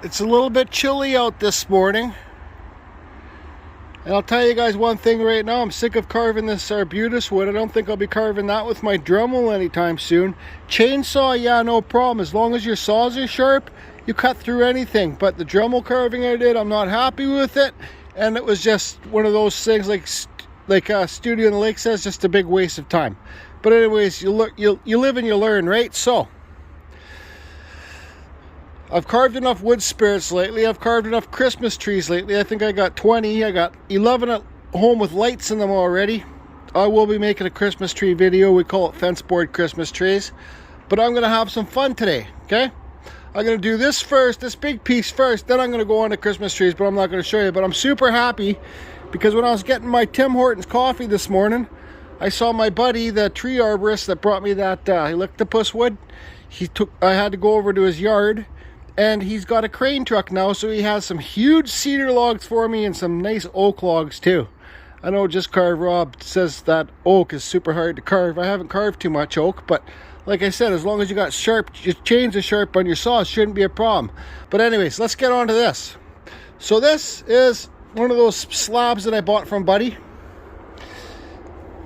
It's a little bit chilly out this morning. And I'll tell you guys one thing right now, I'm sick of carving this arbutus wood. I don't think I'll be carving that with my Dremel anytime soon. Chainsaw, yeah, no problem. As long as your saws are sharp, you cut through anything. But the Dremel carving I did, I'm not happy with it. And it was just one of those things like Studio in the Lake says, just a big waste of time. But anyways, you live and you learn, right? So, I've carved enough wood spirits lately. I've carved enough Christmas trees lately. I think I got 20. I got 11 at home with lights in them already. I will be making a Christmas tree video. We call it fence board Christmas trees. But I'm going to have some fun today, okay? I'm going to do this first, this big piece first. Then I'm going to go on to Christmas trees, but I'm not going to show you. But I'm super happy because when I was getting my Tim Hortons coffee this morning, I saw my buddy, the tree arborist that brought me that eucalyptus wood. I had to go over to his yard. And he's got a crane truck now, so he has some huge cedar logs for me and some nice oak logs too. I know Just Carve Rob says that oak is super hard to carve. I haven't carved too much oak, but like I said, as long as you got your chains are sharp on your saw, it shouldn't be a problem. But anyways, let's get on to this. So this is one of those slabs that I bought from Buddy.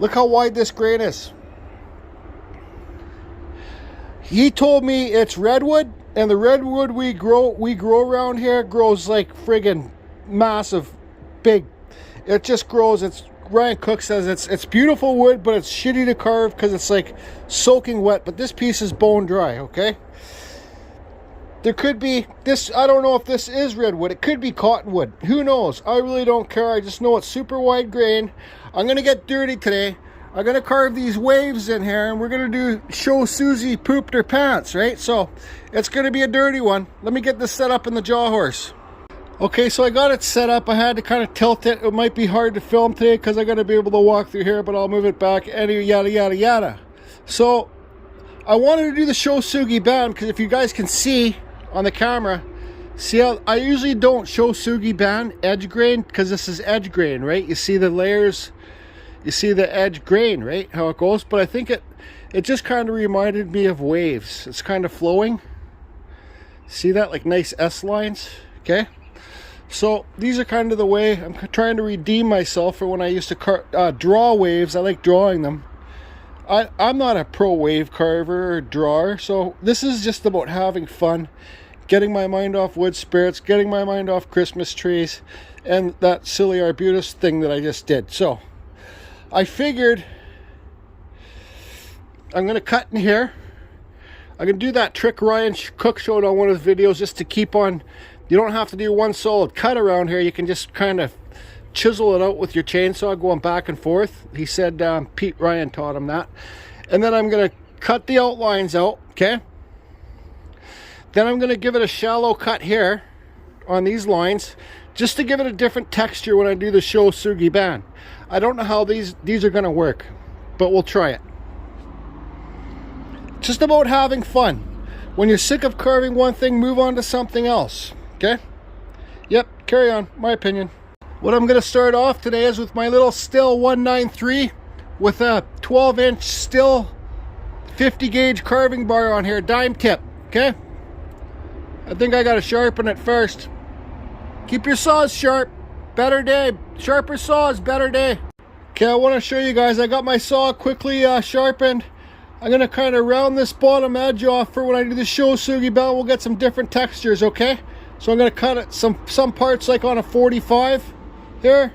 Look how wide this grain is. He told me it's redwood. And the redwood we grow around here grows like friggin' massive, big. It just grows. Ryan Cook says it's beautiful wood, but it's shitty to carve because it's like soaking wet. But this piece is bone dry, okay? There could be this. I don't know if this is redwood. It could be cottonwood. Who knows? I really don't care. I just know it's super wide grain. I'm gonna get dirty today. I'm going to carve these waves in here, and we're going to do show Susie pooped her pants, right? So it's going to be a dirty one. Let me get this set up in the jaw horse. Okay, so I got it set up. I had to kind of tilt it. It might be hard to film today because I got to be able to walk through here, but I'll move it back. Anyway, yada, yada, yada. So I wanted to do the show Sugi band because if you guys can see on the camera, see how I usually don't show Sugi band edge grain because this is edge grain, right? You see the layers. You see the edge grain, right? How it goes. But I think it just kind of reminded me of waves. It's kind of flowing. See that? Like nice S lines. Okay. So these are kind of the way I'm trying to redeem myself for when I used to draw waves. I like drawing them. I'm not a pro wave carver or drawer. So this is just about having fun. Getting my mind off wood spirits. Getting my mind off Christmas trees. And that silly arbutus thing that I just did. So I figured I'm going to cut in here. I'm going to do that trick Ryan Cook showed on one of his videos just to keep on. You don't have to do one solid cut around here. You can just kind of chisel it out with your chainsaw going back and forth. He said Ryan taught him that. And then I'm going to cut the outlines out, okay? Then I'm going to give it a shallow cut here on these lines just to give it a different texture when I do the show Sugi band. I don't know how these are going to work, but we'll try it. Just about having fun. When you're sick of carving one thing, move on to something else. Okay? Yep, carry on. My opinion. What I'm going to start off today is with my little Still 193 with a 12-inch Still 50 gauge carving bar on here, dime tip. Okay? I think I got to sharpen it first. Keep your saws sharp. Better day. Sharper saws, better day. Okay, I want to show you guys. I got my saw quickly sharpened. I'm going to kind of round this bottom edge off for when I do the show Sugi band. We'll get some different textures, okay? So I'm going to cut it some parts like on a 45 here.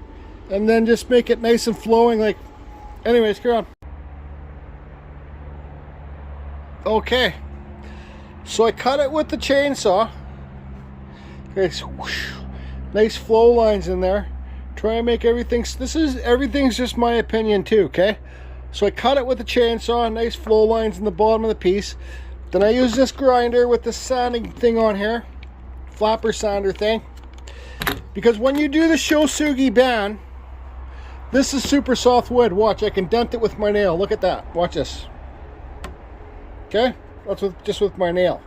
And then just make it nice and flowing. Like, anyways, carry on. Okay. So I cut it with the chainsaw. Okay, so whoosh. Nice flow lines in there. Try and make everything. Everything's just my opinion too, okay? So I cut it with the chainsaw. Nice flow lines in the bottom of the piece. Then I use this grinder with the sanding thing on here, flapper sander thing. Because when you do the show Sugi band, this is super soft wood. Watch, I can dent it with my nail. Look at that. Watch this. Okay, that's just with my nail.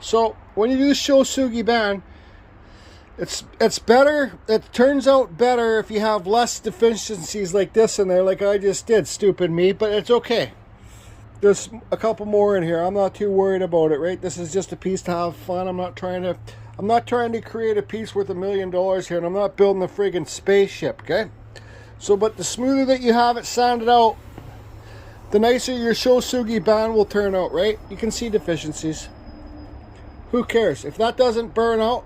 So when you do the show Sugi band, it's better. It turns out better if you have less deficiencies like this in there, like I just did. Stupid me, but it's okay. there's a couple more in here. I'm not too worried about it, right? This is just a piece to have fun. I'm not trying to create a piece worth $1 million here, and I'm not building a friggin' spaceship, okay? So, but the smoother that you have it sanded out, the nicer your Shou sugi band will turn out, right? You can see deficiencies. Who cares? If that doesn't burn out,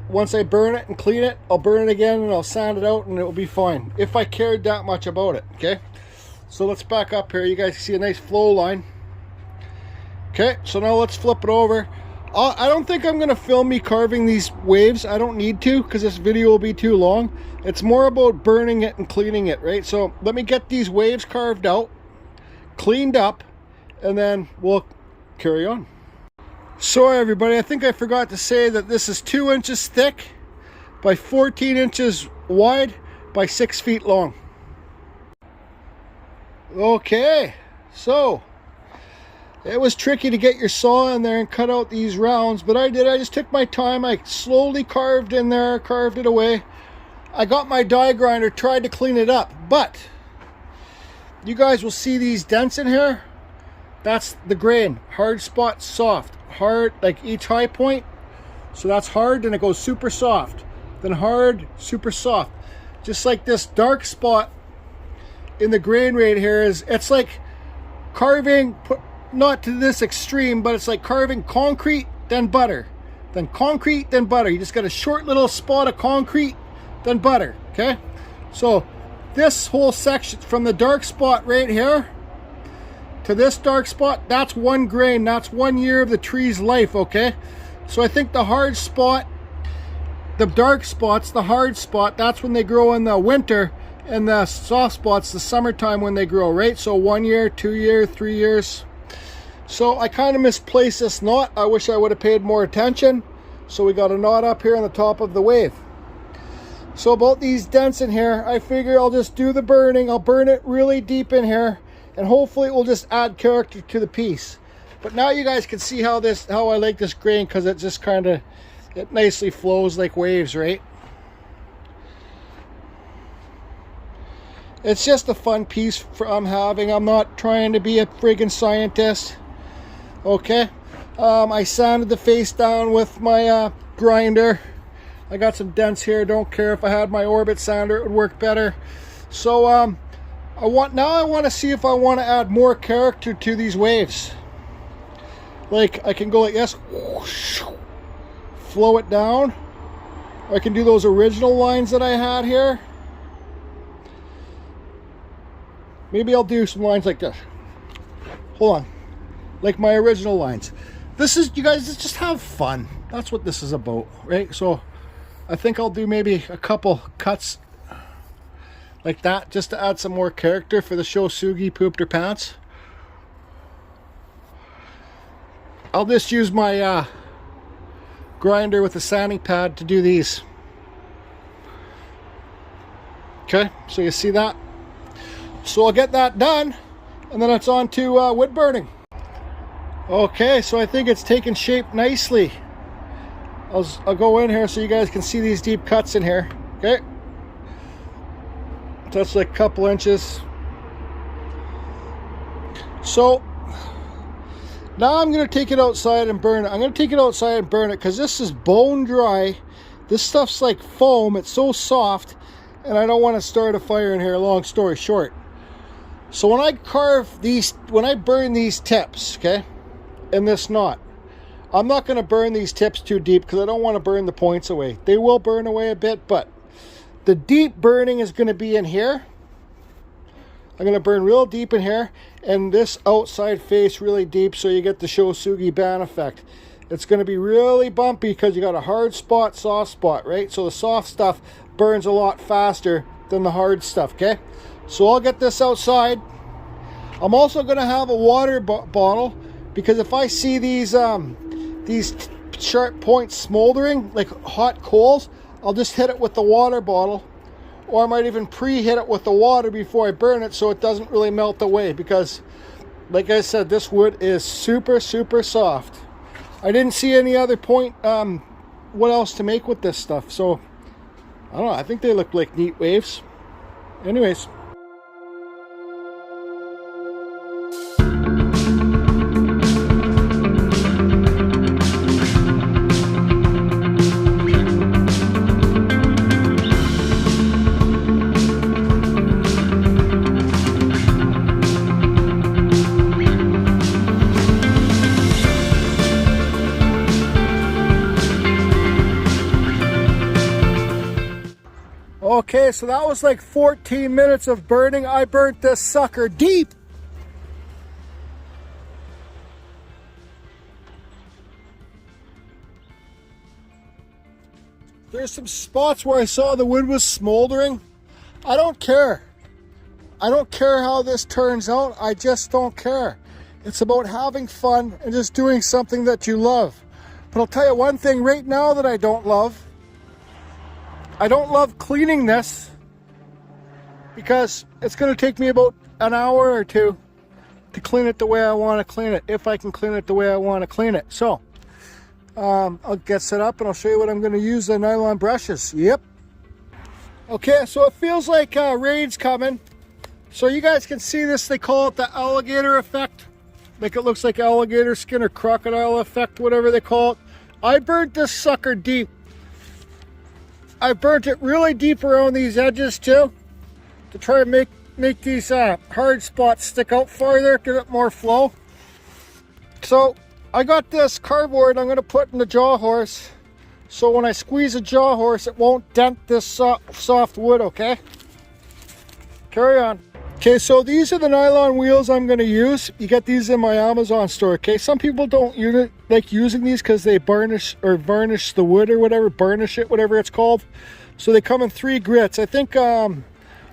once I burn it and clean it, I'll burn it again and I'll sand it out and it'll be fine. If I cared that much about it, okay? So let's back up here. You guys see a nice flow line. Okay, so now let's flip it over. I don't think I'm going to film me carving these waves. I don't need to because this video will be too long. It's more about burning it and cleaning it, right? So let me get these waves carved out, cleaned up, and then we'll carry on. Sorry everybody, I think I forgot to say that this is 2 inches thick by 14 inches wide by 6 feet long. Okay, so it was tricky to get your saw in there and cut out these rounds, but I did. I just took my time. I slowly carved in there, carved it away. I got my die grinder, tried to clean it up, but you guys will see these dents in here. That's the grain. Hard spot, soft. Hard, like each high point. So that's hard, then it goes super soft. Then hard, super soft. Just like this dark spot in the grain right here it's like carving, not to this extreme, but it's like carving concrete, then butter. Then concrete, then butter. You just got a short little spot of concrete, then butter, okay? So this whole section, from the dark spot right here to this dark spot, that's one grain. That's 1 year of the tree's life, okay? So I think the hard spot, the dark spots, the hard spot, that's when they grow in the winter, and the soft spots, the summertime when they grow, right? So 1 year, 2 year, 3 years. So I kind of misplaced this knot. I wish I would have paid more attention. So we got a knot up here on the top of the wave. So about these dents in here, I figure I'll just do the burning. I'll burn it really deep in here, and hopefully it will just add character to the piece. But now you guys can see how I like this grain, because it just kind of, it nicely flows like waves, right? It's just a fun piece I'm having. I'm not trying to be a friggin' scientist. Okay. I sanded the face down with my grinder. I got some dents here. Don't care. If I had my orbit sander, it would work better. So I want to see if I want to add more character to these waves. Like I can go like this, flow it down. Or I can do those original lines that I had here. Maybe I'll do some lines like this. Hold on. Like my original lines. This is, you guys, just have fun. That's what this is about, right? So I think I'll do maybe a couple cuts like that, just to add some more character for the Shou sugi pooped her pants. I'll just use my grinder with a sanding pad to do these. Okay, so you see that? So I'll get that done, and then it's on to wood burning. Okay, so I think it's taken shape nicely. I'll go in here so you guys can see these deep cuts in here. Okay, that's like a couple inches. So now I'm going to take it outside and burn it. I'm going to take it outside and burn it because this is bone dry. This stuff's like foam. It's so soft, and I don't want to start a fire in here. Long story short. So when I carve these, when I burn these tips, okay, in this knot, I'm not going to burn these tips too deep because I don't want to burn the points away. They will burn away a bit, but the deep burning is going to be in here. I'm going to burn real deep in here, and this outside face really deep, so you get the Shou sugi band effect. It's going to be really bumpy because you got a hard spot, soft spot, right? So the soft stuff burns a lot faster than the hard stuff, okay? So I'll get this outside. I'm also going to have a water bottle, because if I see these sharp points smoldering like hot coals, I'll just hit it with the water bottle, or I might even pre-hit it with the water before I burn it so it doesn't really melt away, because like I said, this wood is super soft. I didn't see any other point what else to make with this stuff, so I don't know, I think they look like neat waves. Anyways. Okay, so that was like 14 minutes of burning. I burnt this sucker deep. There's some spots where I saw the wood was smoldering. I don't care. I don't care how this turns out. I just don't care. It's about having fun and just doing something that you love. But I'll tell you one thing right now that I don't love. I don't love cleaning this because it's going to take me about an hour or two to clean it the way I want to clean it, if I can clean it the way I want to clean it. So I'll get set up and I'll show you what I'm going to use, the nylon brushes. Yep. Okay, so it feels like rain's coming. So you guys can see this, they call it the alligator effect. Like it looks like alligator skin or crocodile effect, whatever they call it. I burnt this sucker deep. I burnt it really deep around these edges too, to try to make these hard spots stick out farther, give it more flow. So I got this cardboard I'm going to put in the jaw horse, so when I squeeze a jaw horse it won't dent this soft wood, okay? Carry on. Okay, so these are the nylon wheels I'm going to use. You get these in my Amazon store, okay? Some people don't like using these because they varnish the wood or whatever, burnish it, whatever it's called. So they come in 3 grits. I think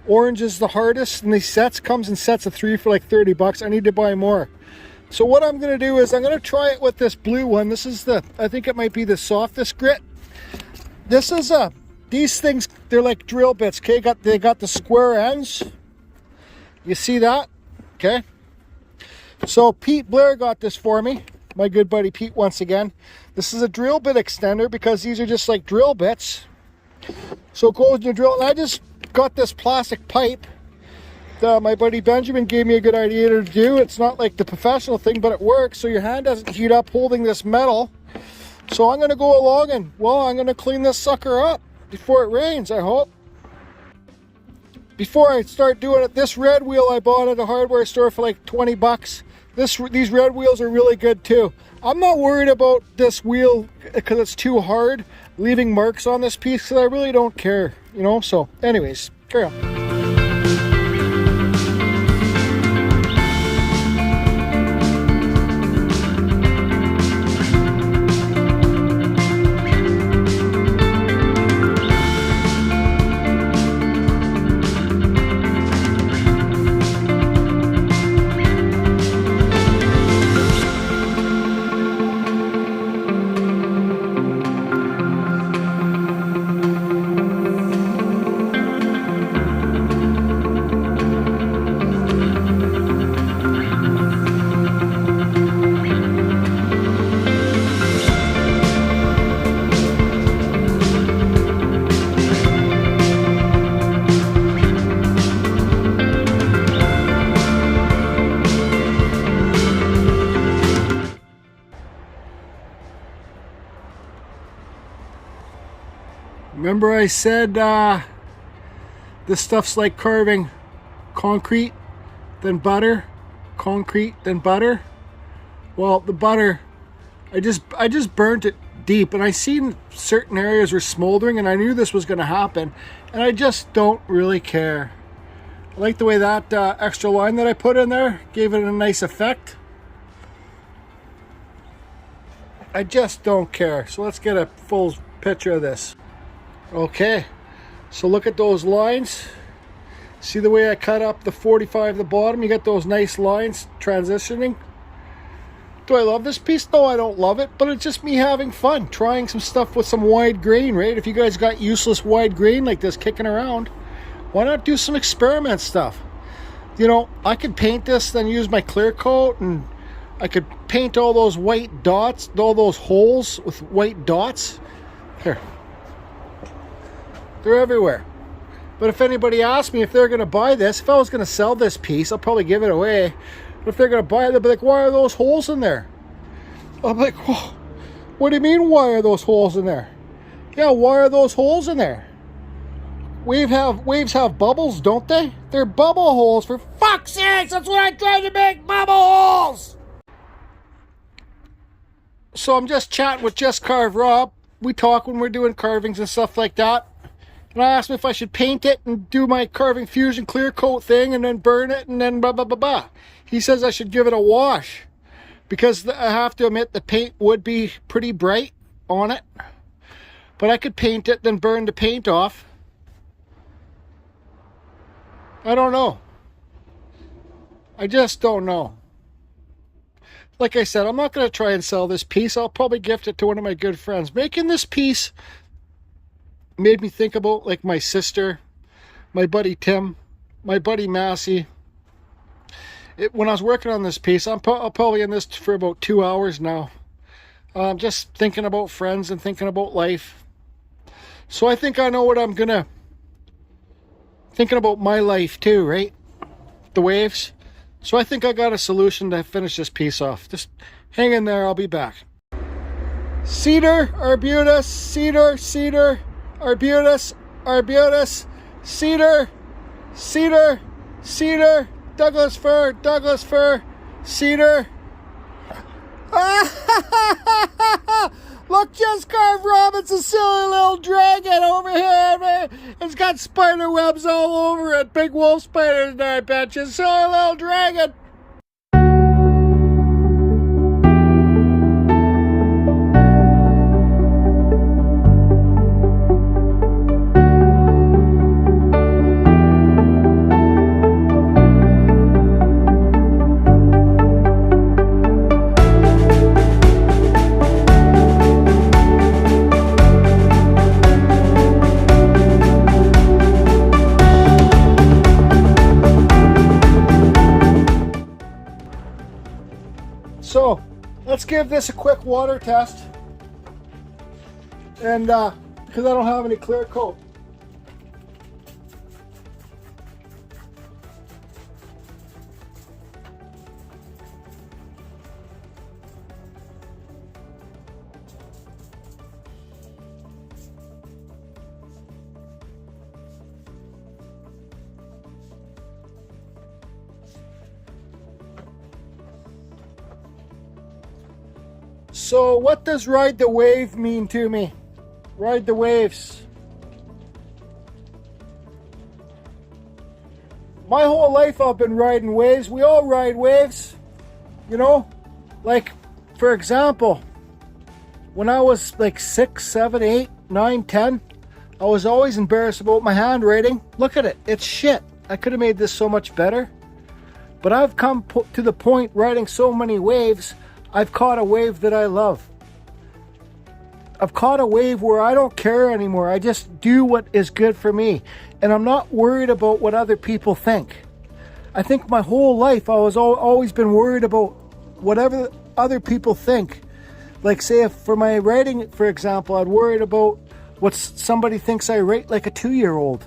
orange is the hardest, and these sets comes in sets of 3 for like 30 bucks. I need to buy more. So what I'm going to do is I'm going to try it with this blue one. This is I think it might be the softest grit. This is these things, they're like drill bits, okay? They got the square ends. You see that? Okay. So Pete Blair got this for me. My good buddy Pete once again. This is a drill bit extender because these are just like drill bits. So it goes in your drill. And I just got this plastic pipe that my buddy Benjamin gave me a good idea to do. It's not like the professional thing, but it works. So your hand doesn't heat up holding this metal. So I'm going to go along and, well, I'm going to clean this sucker up before it rains, I hope. Before I start doing it, this red wheel I bought at a hardware store for like 20 bucks. These red wheels are really good too. I'm not worried about this wheel because it's too hard, leaving marks on this piece, because I really don't care, you know? So anyways, carry on. Remember I said this stuff's like carving concrete, then butter, concrete, then butter? Well, the butter, I just burnt it deep, and I seen certain areas were smoldering, and I knew this was going to happen, and I just don't really care. I like the way that extra line that I put in there gave it a nice effect. I just don't care. So let's get a full picture of this. Okay, so look at those lines. See the way I cut up the 45 at the bottom? You get those nice lines transitioning. Do I love this piece? No, I don't love it, but it's just me having fun, trying some stuff with some wide grain, right? If you guys got useless wide grain like this kicking around, why not do some experiment stuff? You know, I could paint this, then use my clear coat, and I could paint all those white dots, all those holes with white dots. Here. They're everywhere. But if anybody asks me if they're going to buy this, if I was going to sell this piece, I'll probably give it away. But if they're going to buy it, they'll be like, why are those holes in there? I'm like, whoa, what do you mean, why are those holes in there? Yeah, why are those holes in there? Waves have bubbles, don't they? They're bubble holes, for fuck's sakes! That's what I tried to make, bubble holes! So I'm just chatting with Just Carve Rob. We talk when we're doing carvings and stuff like that. And I asked him if I should paint it and do my carving fusion clear coat thing and then burn it and then blah, blah, blah, blah. He says I should give it a wash because I have to admit the paint would be pretty bright on it. But I could paint it, then burn the paint off. I don't know. I just don't know. Like I said, I'm not going to try and sell this piece. I'll probably gift it to one of my good friends. Making this piece made me think about like my sister, my buddy Tim, my buddy Massey. When I was working on this piece, I'm probably in this for about 2 hours now. Just thinking about friends and thinking about life. So I think I know what I'm gonna... Thinking about my life too, right? The waves. So I think I got a solution to finish this piece off. Just hang in there, I'll be back. Cedar, arbutus, cedar, cedar, arbutus, arbutus, cedar, cedar, cedar, Douglas fir, cedar. Look, just carved Robinson's silly little dragon over here, man. It's got spider webs all over it. Big wolf spiders there, I bet you. Silly little dragon. So let's give this a quick water test, and because I don't have any clear coat. So what does ride the wave mean to me? Ride the waves. My whole life I've been riding waves. We all ride waves, you know? Like, for example, when I was like 6, 7, 8, 9, 10, I was always embarrassed about my handwriting. Look at it, it's shit. I could have made this so much better. But I've come to the point riding so many waves, I've caught a wave that I love. I've caught a wave where I don't care anymore. I just do what is good for me. And I'm not worried about what other people think. I think my whole life I was always been worried about whatever other people think. Like say if for my writing, for example, I'd worried about what somebody thinks I write like a 2-year-old.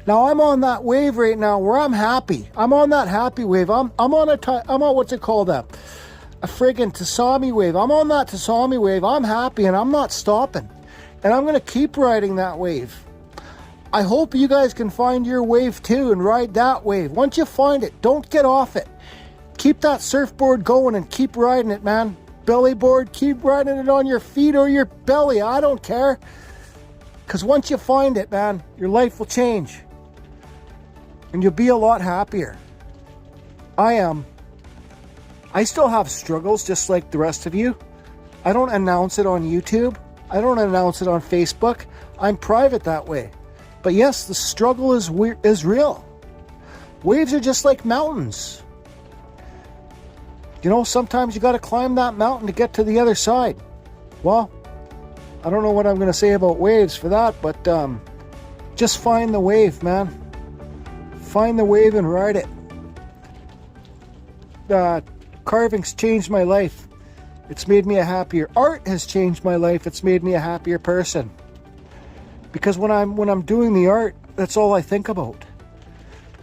Now I'm on that wave right now where I'm happy. I'm on that happy wave. I'm on what's it called, a friggin' Tasami wave. I'm on that Tasami wave. I'm happy and I'm not stopping. And I'm gonna keep riding that wave. I hope you guys can find your wave too and ride that wave. Once you find it, don't get off it. Keep that surfboard going and keep riding it, man. Belly board, keep riding it on your feet or your belly. I don't care. Because once you find it, man, your life will change. And you'll be a lot happier. I am. I still have struggles just like the rest of you. I don't announce it on YouTube. I don't announce it on Facebook. I'm private that way. But yes, the struggle is real. Waves are just like mountains. You know, sometimes you got to climb that mountain to get to the other side. Well, I don't know what I'm going to say about waves for that, but just find the wave, man. Find the wave and ride it. Carving's changed my life. It's made me a happier. Art has changed my life. It's made me a happier person. Because when I'm doing the art, that's all I think about.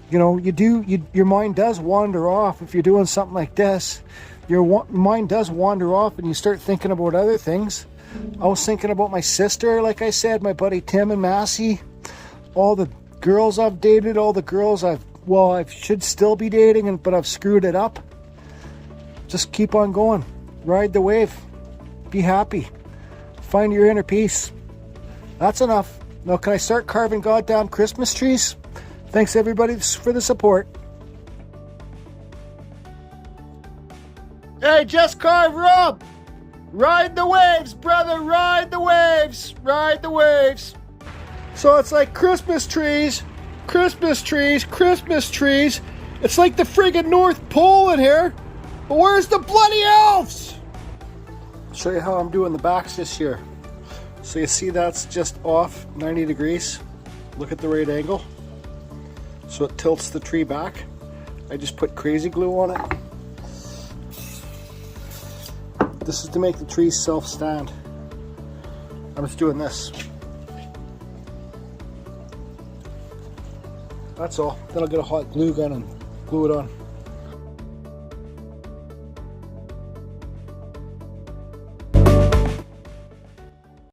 You know, your mind does wander off if you're doing something like this. Your mind does wander off and you start thinking about other things. I was thinking about my sister, like I said, my buddy Tim and Massey, all the girls I've dated, all the girls I should still be dating, but I've screwed it up. Just keep on going. Ride the wave. Be happy. Find your inner peace. That's enough. Now can I start carving goddamn Christmas trees? Thanks everybody for the support. Hey, just carve Rob! Ride the waves, brother, ride the waves! Ride the waves! So it's like Christmas trees, Christmas trees, Christmas trees. It's like the friggin' North Pole in here. But where's the bloody elves? I'll show you how I'm doing the backs this year. So you see that's just off 90 degrees. Look at the right angle. So it tilts the tree back. I just put crazy glue on it. This is to make the trees self-stand. I'm just doing this. That's all. Then I'll get a hot glue gun and glue it on.